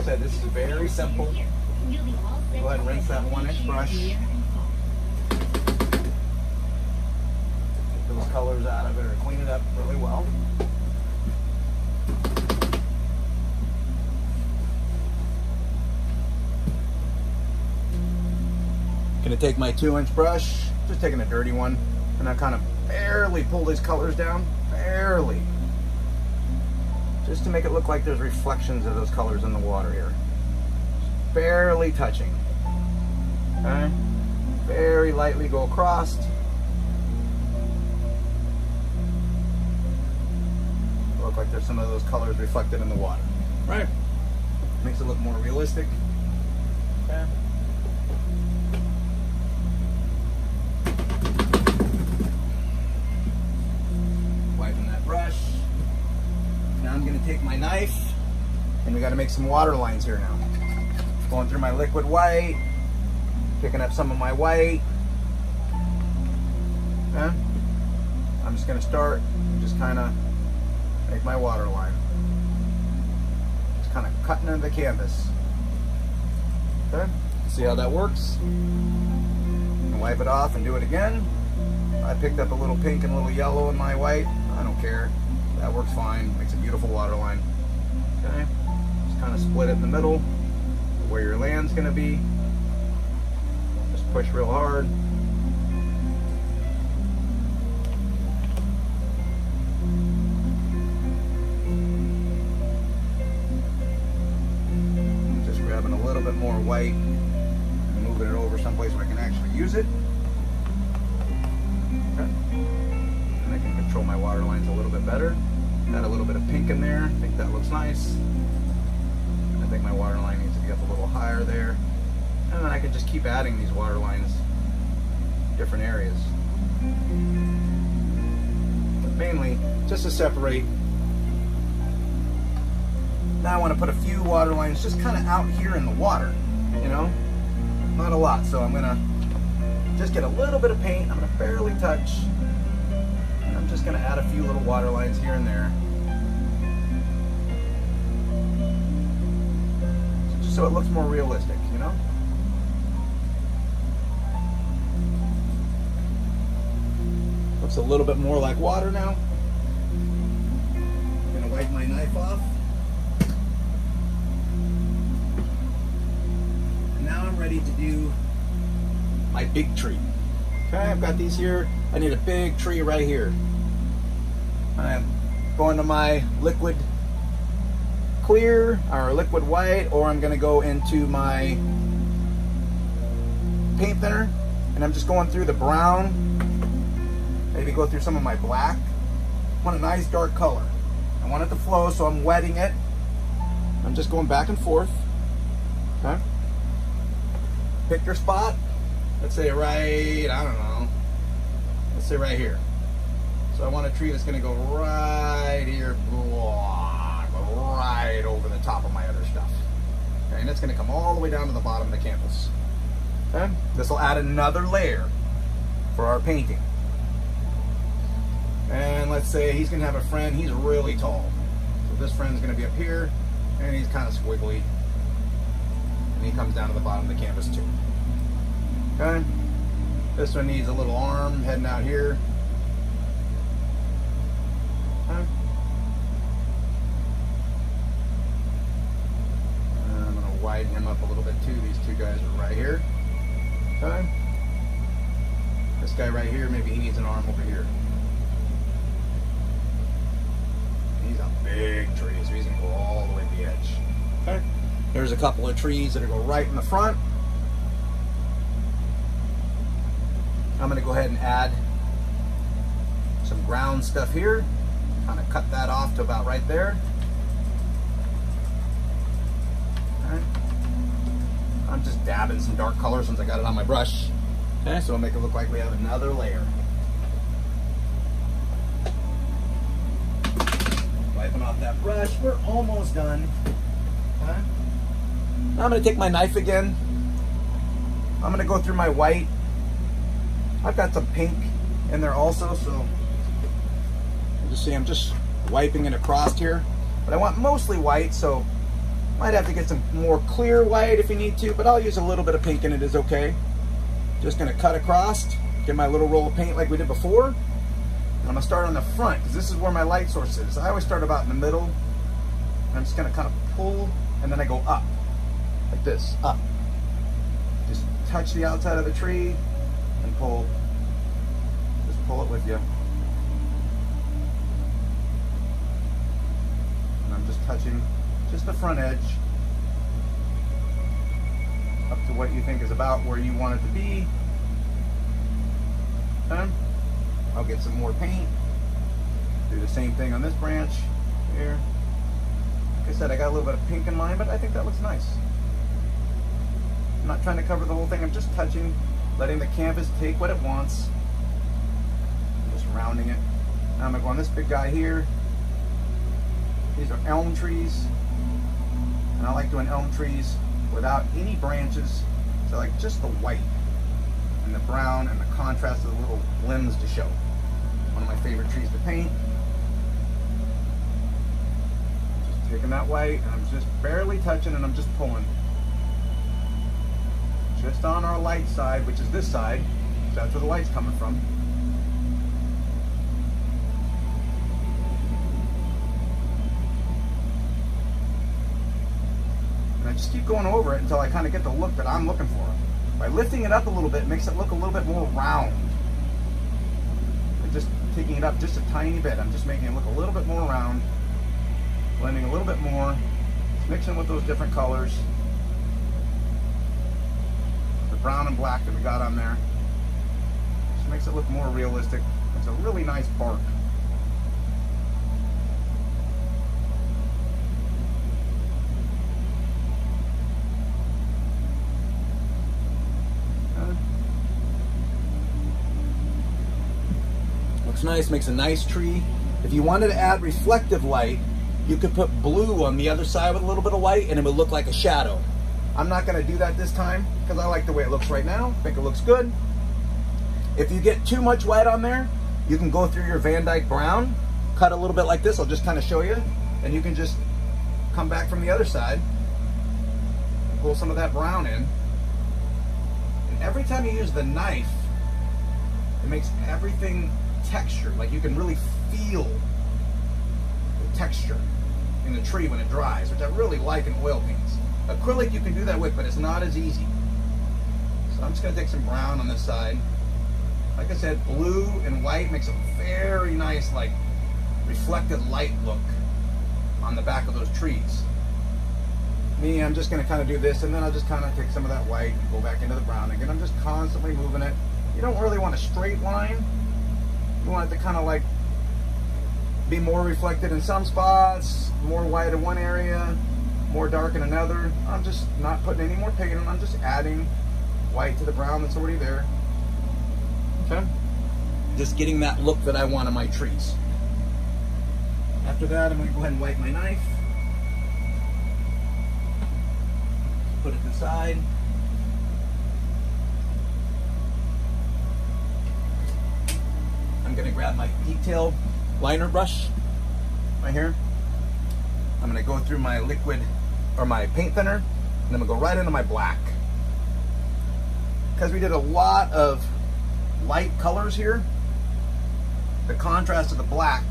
I said, this is very simple. Go ahead and rinse that 1-inch brush. Get those colors out of it or clean it up really well. Gonna take my 2-inch brush, just taking a dirty one, and I kind of barely pull these colors down, barely. Just to make it look like there's reflections of those colors in the water here. Just barely touching. Okay? Very lightly go across. Look like there's some of those colors reflected in the water. Right? Makes it look more realistic. Okay? I'm going to take my knife, and we got to make some water lines here now. Going through my liquid white, picking up some of my white. Okay? I'm just going to start and just kind of make my water line. Just kind of cutting into the canvas. Okay? See how that works? And wipe it off and do it again. I picked up a little pink and a little yellow in my white. I don't care. That works fine. Makes a beautiful water line. Okay? Just kind of split it in the middle where your land's going to be. Just push real hard. Just grabbing a little bit more white and moving it over someplace where I can actually use it. Okay. And I can control my water lines a little bit better. Got a little bit of pink in there. I think that looks nice. I think my water line needs to be up a little higher there. And then I can just keep adding these water lines in different areas. But mainly, just to separate. Now I want to put a few water lines just kind of out here in the water, you know? Not a lot, so I'm going to just get a little bit of paint. I'm going to barely touch. And I'm just going to add a few little water lines here and there. Just so it looks more realistic, you know? Looks a little bit more like water now. I'm going to wipe my knife off. And now I'm ready to do my big tree. Okay, I've got these here. I need a big tree right here. I'm going to my liquid clear or liquid white, or I'm going to go into my paint thinner, and I'm just going through the brown, maybe go through some of my black. I want a nice dark color. I want it to flow, so I'm wetting it. I'm just going back and forth. Okay. Pick your spot. Let's say right, I don't know. Let's say right here. So I want a tree that's going to go right here, right over the top of my other stuff. Okay, and it's going to come all the way down to the bottom of the canvas. Okay, this will add another layer for our painting. And let's say he's going to have a friend, he's really tall. So this friend's going to be up here, and he's kind of squiggly. And he comes down to the bottom of the canvas too. Okay, this one needs a little arm heading out here. Okay. And I'm going to widen him up a little bit too. These two guys are right here. Okay. This guy right here, maybe he needs an arm over here. He's a big tree, so he's going to go all the way to the edge. Okay. There's a couple of trees that are going right in the front. I'm going to go ahead and add some ground stuff here. Kind of cut that off to about right there. Okay. I'm just dabbing some dark color since I got it on my brush. Okay, so it'll make it look like we have another layer. Wiping off that brush, we're almost done. Okay. Now I'm going to take my knife again. I'm going to go through my white. I've got some pink in there also, so you see I'm just wiping it across here. But I want mostly white, so might have to get some more clear white if you need to, but I'll use a little bit of pink in it is okay. Just gonna cut across, get my little roll of paint like we did before. And I'm gonna start on the front, because this is where my light source is. I always start about in the middle. And I'm just gonna kind of pull, and then I go up, like this, up. Just touch the outside of the tree, and pull. Just pull it with you. And I'm just touching just the front edge up to what you think is about where you want it to be. Okay. I'll get some more paint. Do the same thing on this branch here. Like I said, I got a little bit of pink in mine, but I think that looks nice. I'm not trying to cover the whole thing. I'm just touching, letting the canvas take what it wants. I'm just rounding it. Now I'm going to go on this big guy here. These are elm trees. And I like doing elm trees without any branches. So I like just the white and the brown and the contrast of the little limbs to show. One of my favorite trees to paint. Just taking that white and I'm just barely touching and I'm just pulling. Just on our light side, which is this side, so that's where the light's coming from. And I just keep going over it until I kind of get the look that I'm looking for. By lifting it up a little bit, it makes it look a little bit more round. And just taking it up just a tiny bit, I'm just making it look a little bit more round. Blending a little bit more, mixing with those different colors. Brown and black that we got on there. Just makes it look more realistic. It's a really nice bark. Looks nice, makes a nice tree. If you wanted to add reflective light, you could put blue on the other side with a little bit of white and it would look like a shadow. I'm not going to do that this time because I like the way it looks right now. I think it looks good. If you get too much white on there, you can go through your Van Dyke brown, cut a little bit like this. I'll just kind of show you, and you can just come back from the other side, pull some of that brown in. And every time you use the knife, it makes everything textured. Like you can really feel the texture in the tree when it dries, which I really like in oil paints. Acrylic you can do that with, but it's not as easy. So I'm just going to take some brown on this side. Like I said, blue and white makes a very nice, like, reflected light look on the back of those trees. Me, I'm just going to kind of do this, and then I'll just kind of take some of that white and go back into the brown again. I'm just constantly moving it. You don't really want a straight line. You want it to kind of like be more reflected in some spots, more white in one area, more dark in another. I'm just not putting any more paint on. I'm just adding white to the brown that's already there. Okay? Just getting that look that I want on my trees. After that, I'm going to go ahead and wipe my knife. Put it to the side. I'm going to grab my detail liner brush right here. I'm going to go through my liquid or my paint thinner, and I'm going to go right into my black. Because we did a lot of light colors here, the contrast of the black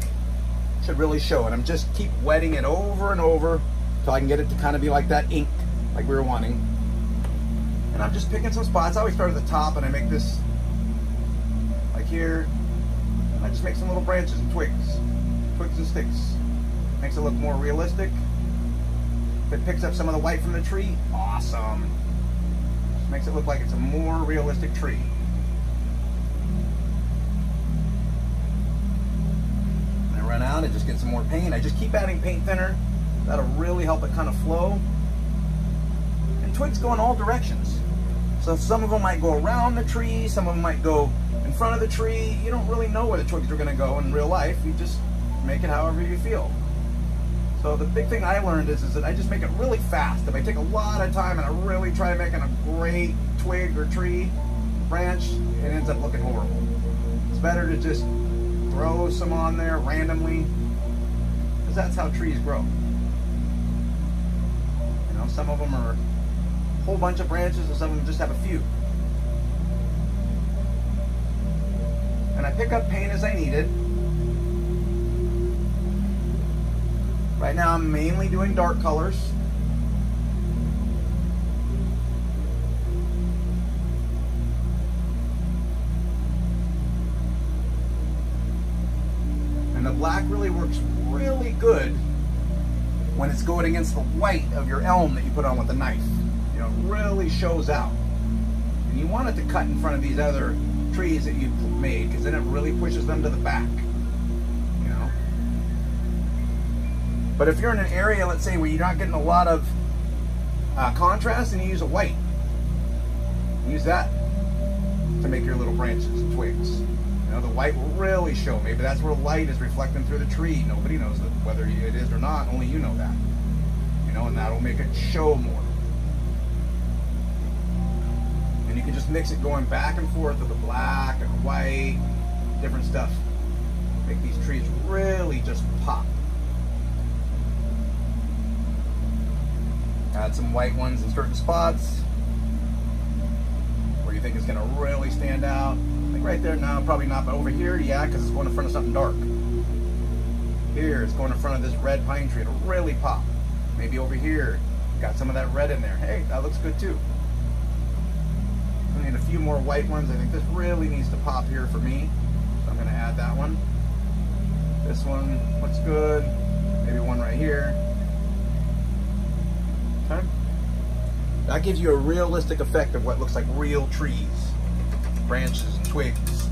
should really show. And I'm just keep wetting it over and over until I can get it to kind of be like that ink, like we were wanting. And I'm just picking some spots. I always start at the top, and I make this like here. I just make some little branches and twigs and sticks. Makes it look more realistic. If it picks up some of the white from the tree, awesome. Just makes it look like it's a more realistic tree. When I run out, I just get some more paint. I just keep adding paint thinner. That'll really help it kind of flow. And twigs go in all directions. So some of them might go around the tree, some of them might go in front of the tree. You don't really know where the twigs are going to go in real life. You just make it however you feel. So the big thing I learned is that I just make it really fast. If I take a lot of time and I really try making a great twig or tree, branch, it ends up looking horrible. It's better to just throw some on there randomly, because that's how trees grow. You know, some of them are a whole bunch of branches, and some of them just have a few. And I pick up paint as I need it. Right now I'm mainly doing dark colors. And the black really works really good when it's going against the white of your elm that you put on with the knife. You know, it really shows out. And you want it to cut in front of these other trees that you've made, because then it really pushes them to the back. But if you're in an area, let's say, where you're not getting a lot of contrast, and you use a white, use that to make your little branches and twigs. You know, the white will really show. Maybe that's where light is reflecting through the tree. Nobody knows that, whether it is or not. Only you know that. You know, and that'll make it show more. And you can just mix it going back and forth with the black and the white, different stuff. Make these trees really just pop. Add some white ones in certain spots where you think it's going to really stand out. Like right there now, probably not, but over here, yeah, because it's going in front of something dark. Here, it's going in front of this red pine tree. It'll really pop. Maybe over here, got some of that red in there. Hey, that looks good too. I need a few more white ones. I think this really needs to pop here for me. So I'm going to add that one. This one looks good. Maybe one right here. Okay. That gives you a realistic effect of what looks like real trees, branches and twigs.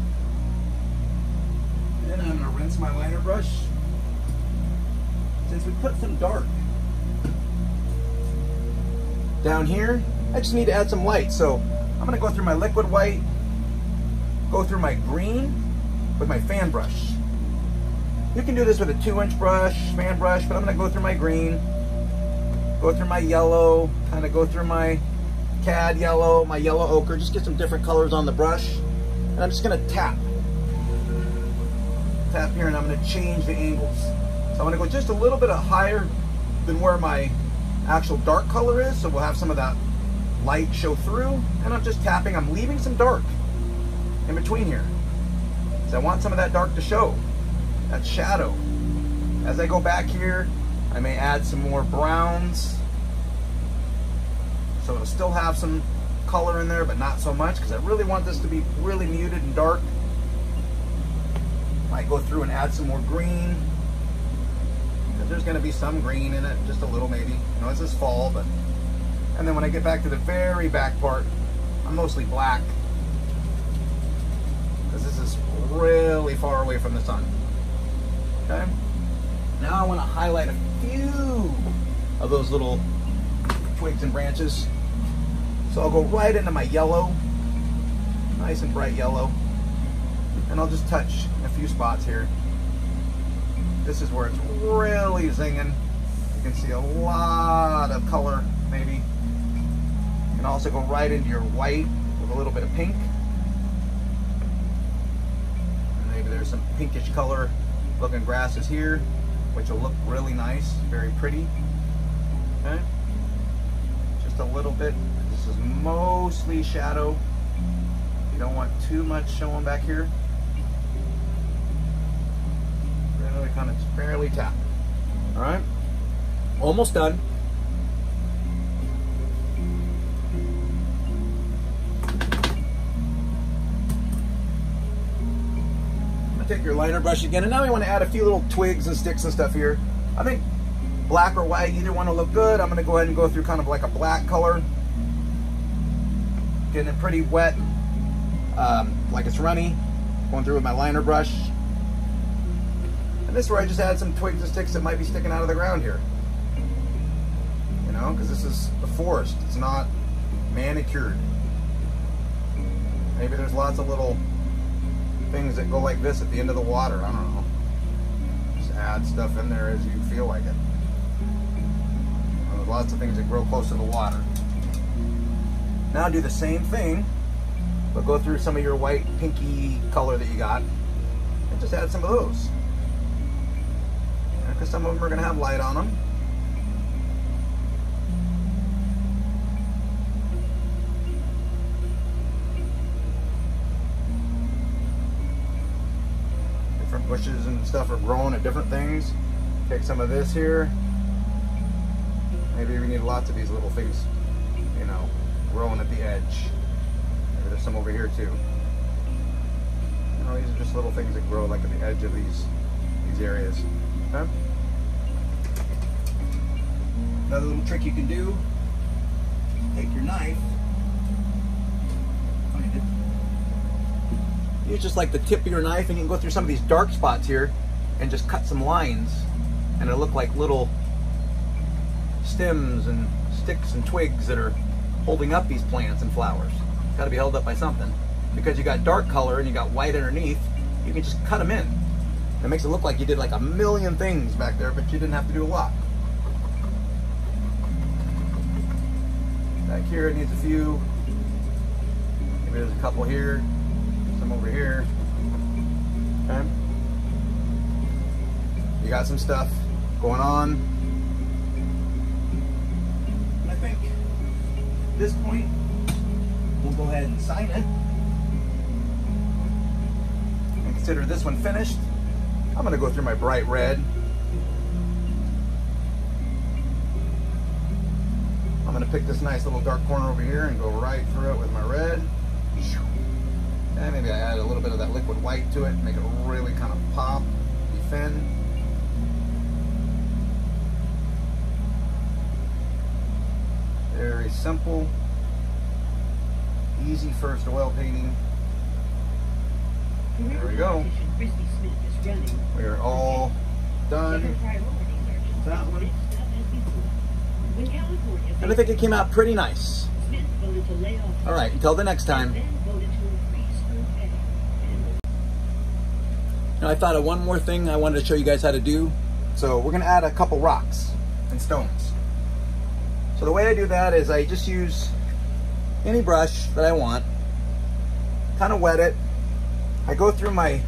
Then I'm going to rinse my liner brush. Since we put some dark down here, I just need to add some light. So I'm going to go through my liquid white, go through my green with my fan brush. You can do this with a 2-inch brush, fan brush, but I'm going to go through my green, go through my yellow, kind of go through my cad yellow, my yellow ochre, just get some different colors on the brush. And I'm just gonna tap here, and I'm gonna change the angles. So I'm gonna go just a little bit higher than where my actual dark color is, so we'll have some of that light show through. And I'm just tapping, I'm leaving some dark in between here, because I want some of that dark to show, that shadow. As I go back here, I may add some more browns, so it'll still have some color in there, but not so much, because I really want this to be really muted and dark. Might go through and add some more green, because there's going to be some green in it, just a little maybe. You know, this is fall, but... And then when I get back to the very back part, I'm mostly black, because this is really far away from the sun. Okay? Now I want to highlight a few of those little twigs and branches. So I'll go right into my yellow, nice and bright yellow, and I'll just touch a few spots here. This is where it's really zinging. You can see a lot of color, maybe. You can also go right into your white with a little bit of pink. And maybe there's some pinkish color looking grasses here, which will look really nice, very pretty. Okay? Just a little bit. This is mostly shadow. You don't want too much showing back here. Really kind of just barely tap. All right, almost done. Take your liner brush again, and now we want to add a few little twigs and sticks and stuff here. I think black or white, either one will look good. I'm going to go ahead and go through kind of like a black color, getting it pretty wet, like it's runny, going through with my liner brush. And this is where I just add some twigs and sticks that might be sticking out of the ground here, you know, because this is the forest, it's not manicured. Maybe there's lots of little things that go like this at the end of the water. I don't know. Just add stuff in there as you feel like it. There's lots of things that grow close to the water. Now do the same thing, but go through some of your white, pinky color that you got, and just add some of those. Because some of them are going to have light on them. Bushes and stuff are growing at different things. Take some of this here. Maybe we need lots of these little things, you know, growing at the edge. Maybe there's some over here too. You know, these are just little things that grow like at the edge of these areas. Okay? Another little trick you can do, take your knife, find it. Use just like the tip of your knife, and you can go through some of these dark spots here and just cut some lines, and it'll look like little stems and sticks and twigs that are holding up these plants and flowers. It's got to be held up by something. Because you got dark color and you got white underneath, you can just cut them in. It makes it look like you did like a million things back there, but you didn't have to do a lot. Back here it needs a few. Maybe there's a couple here. Over here. Okay. You got some stuff going on. And I think at this point we'll go ahead and sign it and consider this one finished. I'm going to go through my bright red. I'm going to pick this nice little dark corner over here and go right through it with my red. And maybe I add a little bit of that liquid white to it, make it really kind of pop, be thin. Very simple, easy first oil painting. There we go. We are all done. That one. And I think it came out pretty nice. All right, until the next time. Now I thought of one more thing I wanted to show you guys how to do. So we're going to add a couple rocks and stones. So the way I do that is I just use any brush that I want, kind of wet it, I go through my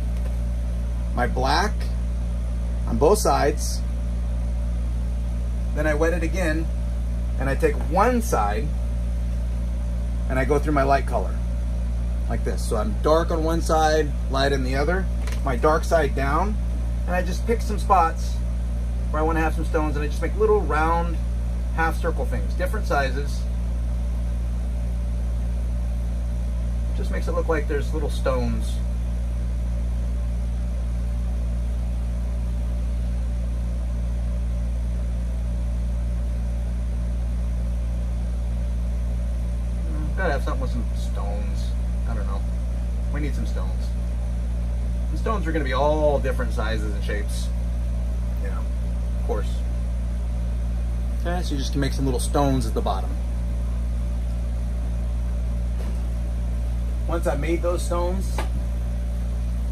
black on both sides, then I wet it again, and I take one side and I go through my light color like this. So I'm dark on one side, light on the other, my dark side down, and I just pick some spots where I want to have some stones, and I just make little round half circle things, different sizes. Just makes it look like there's little stones. Gotta have something with some stones. I don't know. We need some stones. The stones are gonna be all different sizes and shapes. You know, of course. Okay, so you just can make some little stones at the bottom. Once I made those stones,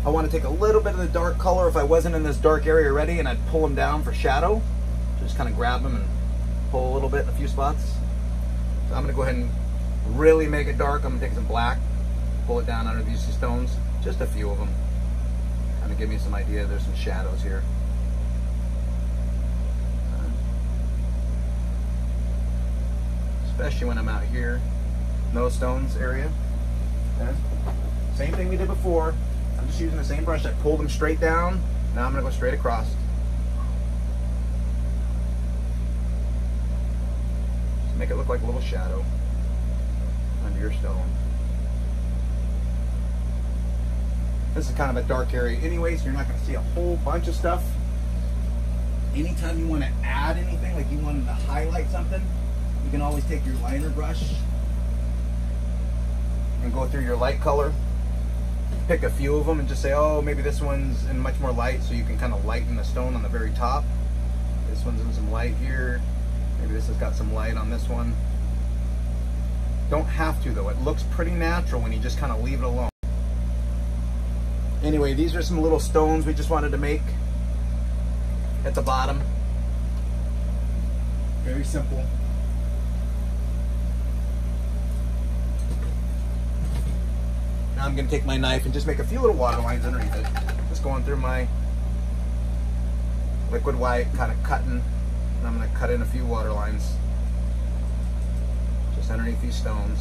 I want to take a little bit of the dark color if I wasn't in this dark area already, and I'd pull them down for shadow. Just kind of grab them and pull a little bit in a few spots. So I'm going to go ahead and really make it dark. I'm going to take some black, pull it down under these stones, just a few of them. Kind of give me some idea there's some shadows here. Especially when I'm out here, no stones area. Okay. Same thing we did before. I'm just using the same brush. I pulled them straight down. Now I'm going to go straight across. Just make it look like a little shadow under your stone. This is kind of a dark area anyway, so you're not going to see a whole bunch of stuff. Anytime you want to add anything, like you wanted to highlight something, you can always take your liner brush and go through your light color, pick a few of them and just say, oh, maybe this one's in much more light, so you can kind of lighten the stone on the very top. This one's in some light here. Maybe this has got some light on this one. Don't have to though. It looks pretty natural when you just kind of leave it alone. Anyway, these are some little stones we just wanted to make at the bottom. Very simple. Now I'm going to take my knife and just make a few little water lines underneath it. Just going through my liquid white, kind of cutting, and I'm going to cut in a few water lines just underneath these stones.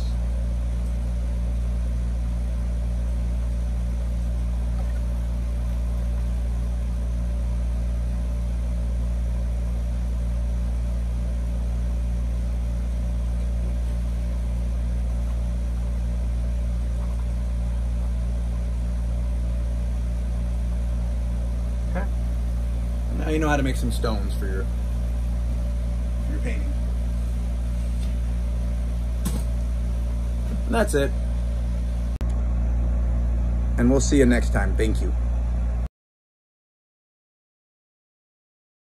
Now you know how to make some stones for your painting. And that's it. And we'll see you next time. Thank you.